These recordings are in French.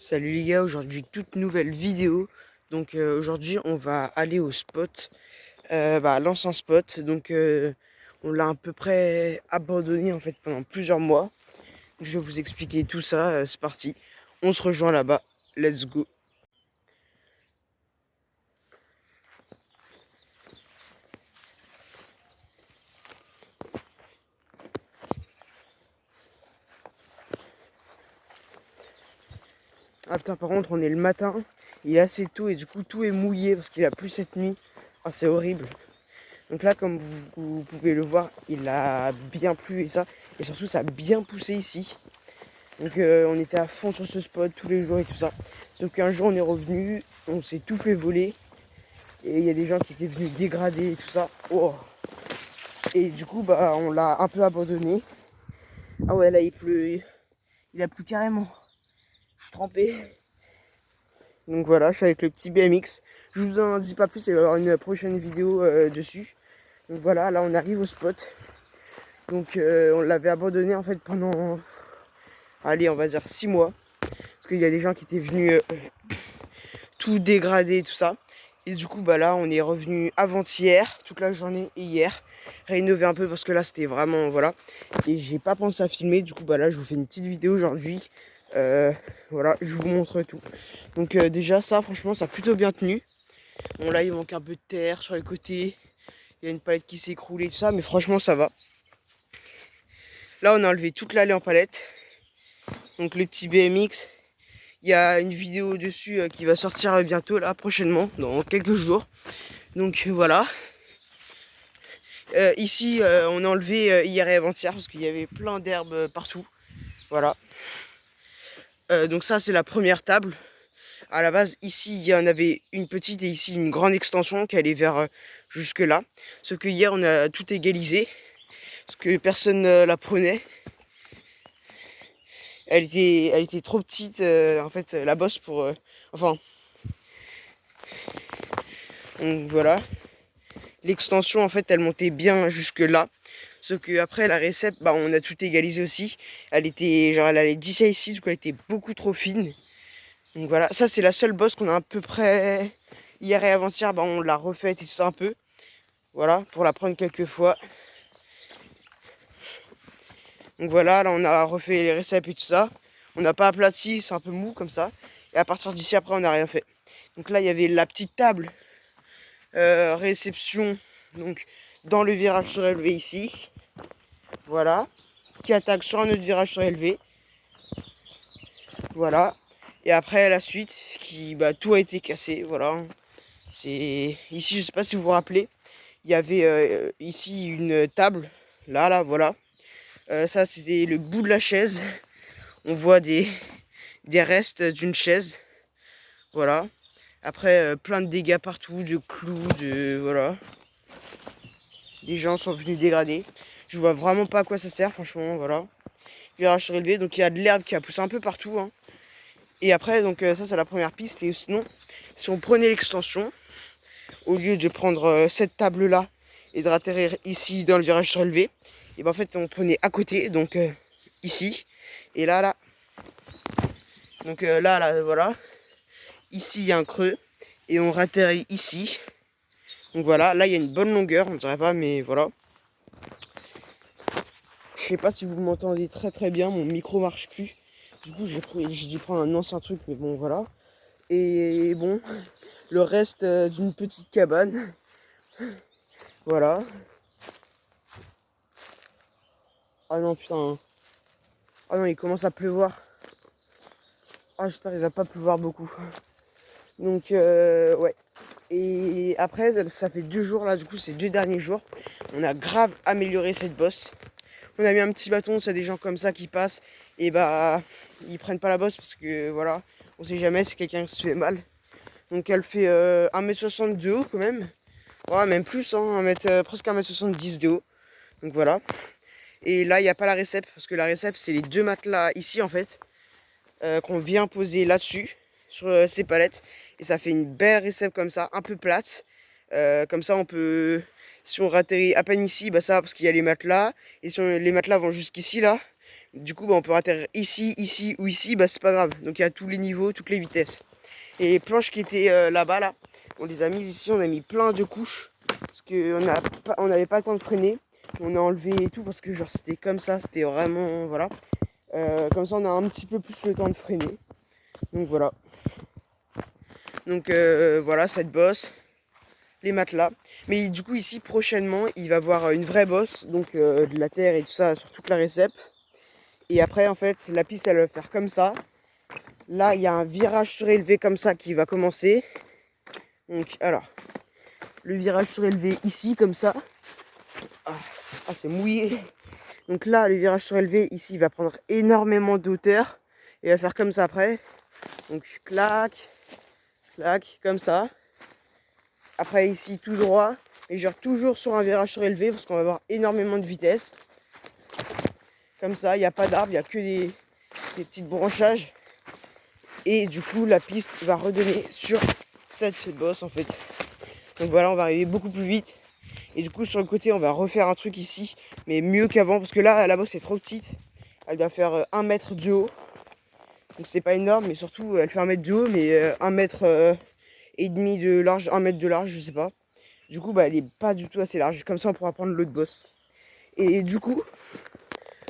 Salut les gars, aujourd'hui toute nouvelle vidéo. Donc aujourd'hui on va aller au spot, l'ancien spot. Donc on l'a à peu près abandonné en fait pendant plusieurs mois. Je vais vous expliquer tout ça, c'est parti. On se rejoint là-bas, let's go. Ah putain, par contre on est le matin, il est assez tôt et du coup tout est mouillé parce qu'il a plu cette nuit. Ah, c'est horrible. Donc là comme vous pouvez le voir, il a bien plu et ça. Et surtout ça a bien poussé ici. Donc on était à fond sur ce spot tous les jours et tout ça. Sauf qu'un jour on est revenu, on s'est tout fait voler. Et il y a des gens qui étaient venus dégrader et tout ça. Oh. Et du coup on l'a un peu abandonné. Ah ouais, là il pleut. Il a plu carrément. Je suis trempé. Donc voilà, je suis avec le petit BMX. Je vous en dis pas plus, il va y avoir une prochaine vidéo dessus. Donc voilà, là on arrive au spot. Donc on l'avait abandonné en fait pendant, allez, on va dire 6 mois. Parce qu'il y a des gens qui étaient venus tout dégrader, tout ça. Et du coup, là, on est revenu avant-hier, toute la journée et hier. Rénover un peu parce que là, c'était vraiment, voilà. Et j'ai pas pensé à filmer. Du coup, là, je vous fais une petite vidéo aujourd'hui. Voilà, je vous montre tout. Donc déjà, ça, franchement, ça a plutôt bien tenu. Bon, là, il manque un peu de terre sur les côtés. Il y a une palette qui s'est écroulée, tout ça. Mais franchement, ça va. Là, on a enlevé toute l'allée en palette. Donc, le petit BMX. Il y a une vidéo dessus qui va sortir bientôt, là, prochainement, dans quelques jours. Donc voilà. Ici, on a enlevé hier et avant-hier parce qu'il y avait plein d'herbes partout. Voilà. Donc ça, c'est la première table. À la base, ici, il y en avait une petite et ici une grande extension qui allait vers jusque là. Sauf que hier, on a tout égalisé parce que personne la prenait. Elle était trop petite, en fait, la bosse pour... enfin, donc voilà. L'extension, en fait, elle montait bien jusque là. Sauf que après la récep, on a tout égalisé aussi. Elle était, genre, elle allait 10 ici, du coup, elle était beaucoup trop fine. Donc voilà, ça c'est la seule bosse qu'on a à peu près hier et avant-hier. On l'a refaite et tout ça un peu. Voilà, pour la prendre quelques fois. Donc voilà, là on a refait les réceps et tout ça. On n'a pas aplati, c'est un peu mou comme ça. Et à partir d'ici, après, on n'a rien fait. Donc là, il y avait la petite table réception, donc dans le virage surélevé ici. Voilà, qui attaque sur un autre virage surélevé. Voilà. Et après la suite, qui tout a été cassé. Voilà. C'est ici, je sais pas si vous vous rappelez, il y avait ici une table. Là, voilà. Ça, c'était le bout de la chaise. On voit des restes d'une chaise. Voilà. Après, plein de dégâts partout, de clous, voilà. Des gens sont venus dégrader. Je vois vraiment pas à quoi ça sert, franchement, voilà. Virage surélevé, donc il y a de l'herbe qui a poussé un peu partout. Hein. Et après, donc ça c'est la première piste. Et sinon, si on prenait l'extension, au lieu de prendre cette table-là et de ratterrir ici dans le virage surélevé, et en fait on prenait à côté, donc ici, et là. Donc là, voilà. Ici il y a un creux, et on ratterrit ici. Donc voilà, là il y a une bonne longueur, on dirait pas, mais voilà. Je sais pas si vous m'entendez très très bien, mon micro marche plus. Du coup j'ai dû prendre un ancien truc, mais bon voilà. Et bon, le reste d'une petite cabane. Voilà. Ah non, putain. Ah non, il commence à pleuvoir. Ah, j'espère qu'il va pas pleuvoir beaucoup. Donc, ouais. Et après, ça fait 2 jours là, du coup, ces 2 derniers jours. On a grave amélioré cette bosse. On a mis un petit bâton, c'est des gens comme ça qui passent. Et ils prennent pas la bosse parce que voilà, on sait jamais si quelqu'un se fait mal. Donc, elle fait 1m60 de haut quand même. Ouais, même plus, hein, presque 1m70 de haut. Donc voilà. Et là, il n'y a pas la récep, parce que la récep, c'est les 2 matelas ici, en fait, qu'on vient poser là-dessus, sur ces palettes. Et ça fait une belle récep comme ça, un peu plate. Comme ça, on peut, si on ratterrit à peine ici, ça va parce qu'il y a les matelas. Et si les matelas vont jusqu'ici, là, Du coup, bah, on peut atterrir ici, ici ou ici, bah, c'est pas grave. Donc il y a tous les niveaux, toutes les vitesses. Et les planches qui étaient là-bas, là, on les a mises ici, on a mis plein de couches. Parce qu'on n'avait pas le temps de freiner. On a enlevé et tout parce que genre c'était comme ça, c'était vraiment, voilà. Comme ça on a un petit peu plus le temps de freiner. Donc voilà. Donc voilà, cette bosse, les matelas. Mais du coup ici prochainement il va y avoir une vraie bosse, donc de la terre et tout ça sur toute la récep. Et après en fait la piste elle va faire comme ça. Là il y a un virage surélevé comme ça qui va commencer. Donc alors, le virage surélevé ici comme ça. C'est mouillé. Donc là le virage surélevé ici il va prendre énormément d'auteur. Et va faire comme ça après. Donc clac, clac, comme ça. Après ici tout droit. Et genre toujours sur un virage surélevé parce qu'on va avoir énormément de vitesse. Comme ça, il n'y a pas d'arbres, il n'y a que des petites branchages. Et du coup la piste va redonner sur cette bosse en fait. Donc voilà, on va arriver beaucoup plus vite. Et du coup sur le côté on va refaire un truc ici, mais mieux qu'avant, parce que là la bosse est trop petite. Elle doit faire 1 mètre de haut. Donc c'est pas énorme, mais surtout elle fait 1 mètre de haut, mais 1 mètre et demi de large, 1 mètre de large, je sais pas. Du coup bah elle est pas du tout assez large. Comme ça on pourra prendre l'autre bosse. Et du coup,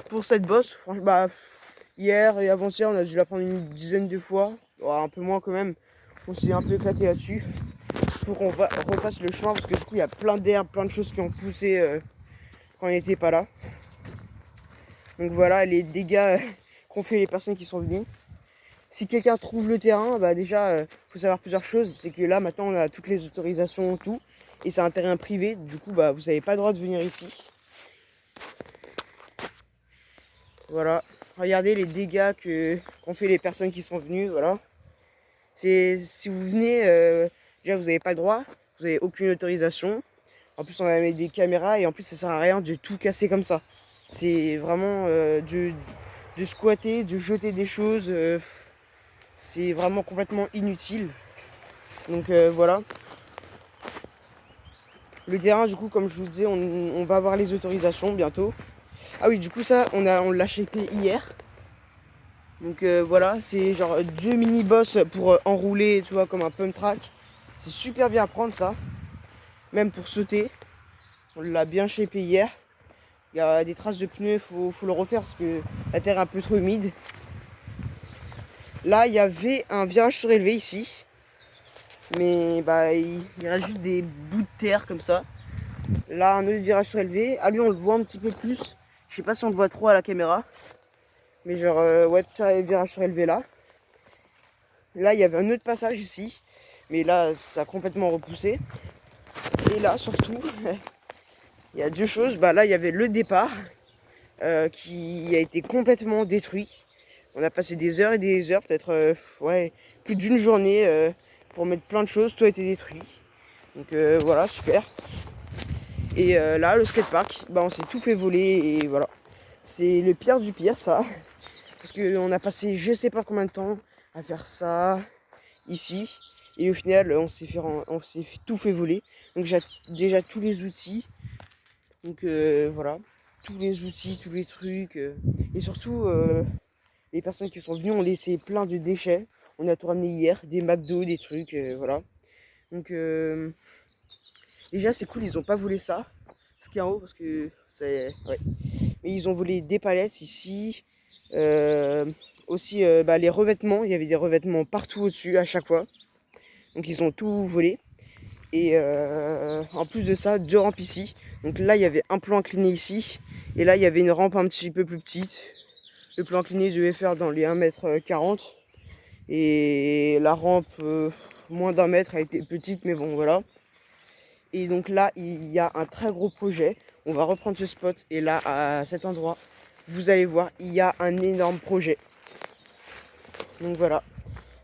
pour cette bosse, franchement, bah, hier et avant-hier on a dû la prendre une dizaine de fois. Un peu moins quand même. On s'est un peu éclaté là-dessus. Pour qu'on refasse le chemin, parce que du coup il y a plein d'herbes, plein de choses qui ont poussé quand on n'était pas là. Donc voilà les dégâts qu'ont fait les personnes qui sont venues. Si quelqu'un trouve le terrain, bah déjà faut savoir plusieurs choses. C'est que là maintenant on a toutes les autorisations, tout, et c'est un terrain privé. Du coup bah vous n'avez pas le droit de venir ici. Voilà, regardez les dégâts qu'ont fait les personnes qui sont venues. Voilà, si vous venez, déjà vous n'avez pas le droit, vous n'avez aucune autorisation. En plus on va mettre des caméras et en plus ça sert à rien de tout casser comme ça. C'est vraiment de squatter, de jeter des choses. C'est vraiment complètement inutile. Donc voilà. Le terrain du coup comme je vous disais on va avoir les autorisations bientôt. Ah oui du coup ça on l'a shapé hier. Donc voilà, c'est genre 2 mini-boss pour enrouler, tu vois, comme un pump track. C'est super bien à prendre ça. Même pour sauter. On l'a bien shapé hier. Il y a des traces de pneus, faut le refaire parce que la terre est un peu trop humide. Là, il y avait un virage surélevé ici. Mais bah, il reste juste des bouts de terre comme ça. Là, un autre virage surélevé. Ah, lui, on le voit un petit peu plus. Je sais pas si on le voit trop à la caméra. Mais genre, ouais, petit virage surélevé là. Là, il y avait un autre passage ici. Mais là, ça a complètement repoussé. Et là, surtout, il y a deux choses. Bah, là, il y avait le départ qui a été complètement détruit. On a passé des heures et des heures, peut-être ouais, plus d'une journée pour mettre plein de choses. Tout a été détruit. Donc voilà, super. Et là, le skatepark, bah, on s'est tout fait voler. Et voilà. C'est le pire du pire, ça. Parce qu'on a passé je sais pas combien de temps à faire ça ici. Et au final, on s'est tout fait voler. Donc j'ai déjà tous les outils. Donc voilà, tous les outils, tous les trucs. Et surtout, les personnes qui sont venues ont laissé plein de déchets. On a tout ramené hier, des McDo, des trucs, voilà. Donc déjà c'est cool, ils ont pas volé ça. Ce qui est en haut parce que c'est... Ouais. Mais ils ont volé des palettes ici. Aussi bah, les revêtements, il y avait des revêtements partout au-dessus à chaque fois. Donc ils ont tout volé. Et en plus de ça, 2 rampes ici. Donc là, il y avait un plan incliné ici. Et là, il y avait une rampe un petit peu plus petite. Le plan incliné, je vais faire dans les 1m40. Et la rampe, moins d'1 mètre, a été petite, mais bon, voilà. Et donc là, il y a un très gros projet. On va reprendre ce spot. Et là, à cet endroit, vous allez voir, il y a un énorme projet. Donc voilà.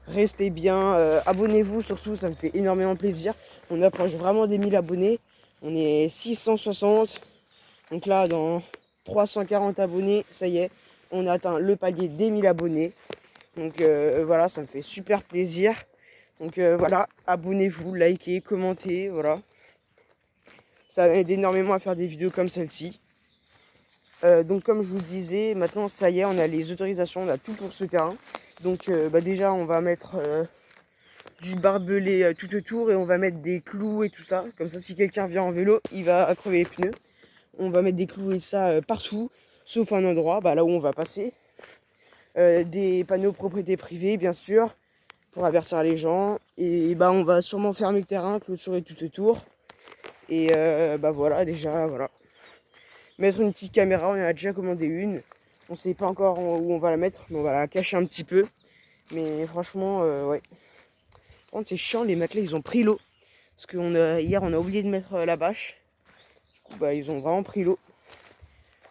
Restez bien, abonnez-vous surtout, ça me fait énormément plaisir. On approche vraiment des 1000 abonnés. On est 660. Donc là, dans 340 abonnés, ça y est, on a atteint le palier des 1000 abonnés. Donc voilà, ça me fait super plaisir. Donc voilà, abonnez-vous, likez, commentez, voilà. Ça aide énormément à faire des vidéos comme celle-ci. Donc comme je vous disais, maintenant ça y est, on a les autorisations, on a tout pour ce terrain. Donc déjà on va mettre du barbelé tout autour et on va mettre des clous et tout ça. Comme ça si quelqu'un vient en vélo, il va crever les pneus. On va mettre des clous et ça partout, sauf un endroit, là où on va passer. Des panneaux propriété privée bien sûr, pour avertir les gens. Et on va sûrement fermer le terrain, clôturer tout autour. Et voilà, déjà, voilà. Mettre une petite caméra, on en a déjà commandé une. On sait pas encore où on va la mettre, mais on va la cacher un petit peu. Mais franchement, ouais. Par contre, c'est chiant, les matelas, ils ont pris l'eau. Parce que hier, on a oublié de mettre la bâche. Du coup, ils ont vraiment pris l'eau.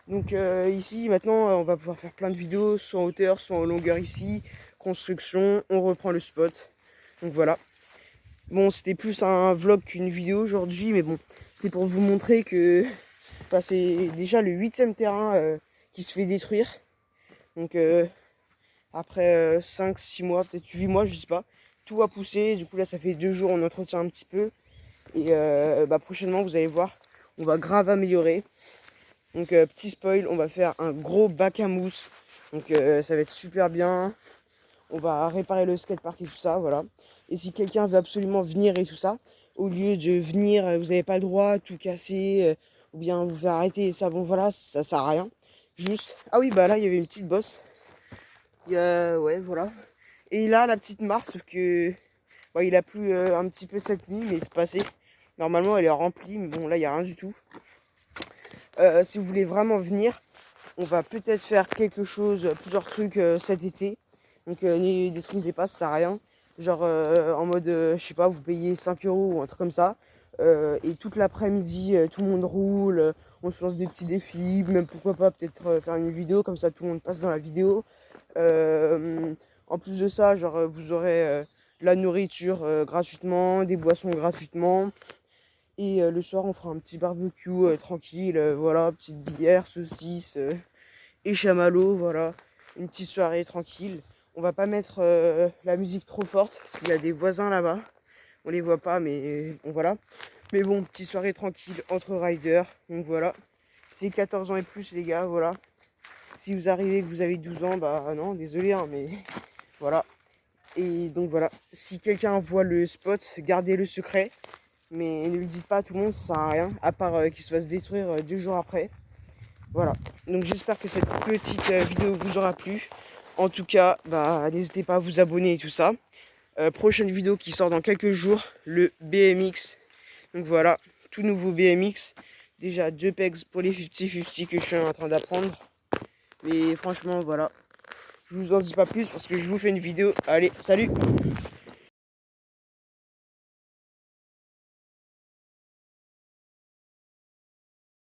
Donc ici, maintenant, on va pouvoir faire plein de vidéos, soit en hauteur, soit en longueur ici. Construction, on reprend le spot. Donc voilà. Bon, c'était plus un vlog qu'une vidéo aujourd'hui, mais bon, c'était pour vous montrer que c'est déjà le 8e terrain qui se fait détruire. Donc après 5-6 mois, peut-être 8 mois, je sais pas, tout a poussé. Du coup là ça fait 2 jours, on entretient un petit peu. Et prochainement vous allez voir, on va grave améliorer. Donc petit spoil, on va faire un gros bac à mousse. Donc ça va être super bien. On va réparer le skatepark et tout ça, voilà. Et si quelqu'un veut absolument venir et tout ça, au lieu de venir, vous n'avez pas le droit, tout casser, ou bien vous faire arrêter, ça, bon voilà, ça sert à rien. Juste, ah oui, là, il y avait une petite bosse. Ouais, voilà. Et là, la petite mare, sauf que, il a plu un petit peu cette nuit, mais c'est passé. Normalement, elle est remplie, mais bon, là, il n'y a rien du tout. Si vous voulez vraiment venir, on va peut-être faire quelque chose, plusieurs trucs cet été. Donc ne détruisez pas, ça sert à rien. Genre en mode, je sais pas, vous payez 5 € ou un truc comme ça. Et toute l'après-midi, tout le monde roule, on se lance des petits défis, même pourquoi pas peut-être faire une vidéo, comme ça tout le monde passe dans la vidéo. En plus de ça, genre vous aurez de la nourriture gratuitement, des boissons gratuitement. Et le soir, on fera un petit barbecue tranquille, voilà, petite bière, saucisse et chamallow, voilà. Une petite soirée tranquille. On va pas mettre la musique trop forte parce qu'il y a des voisins là-bas. On les voit pas, mais bon, voilà. Mais bon, petite soirée tranquille entre riders. Donc voilà. C'est 14 ans et plus, les gars, voilà. Si vous arrivez que vous avez 12 ans, non, désolé, hein, mais voilà. Et donc voilà. Si quelqu'un voit le spot, gardez le secret. Mais ne le dites pas à tout le monde, ça sert à rien. À part qu'il se fasse détruire 2 jours après. Voilà, donc j'espère que cette petite vidéo vous aura plu. En tout cas, n'hésitez pas à vous abonner et tout ça. Prochaine vidéo qui sort dans quelques jours, le BMX. Donc voilà, tout nouveau BMX. Déjà 2 pegs pour les 50-50 que je suis en train d'apprendre. Mais franchement, voilà. Je vous en dis pas plus parce que je vous fais une vidéo. Allez, salut!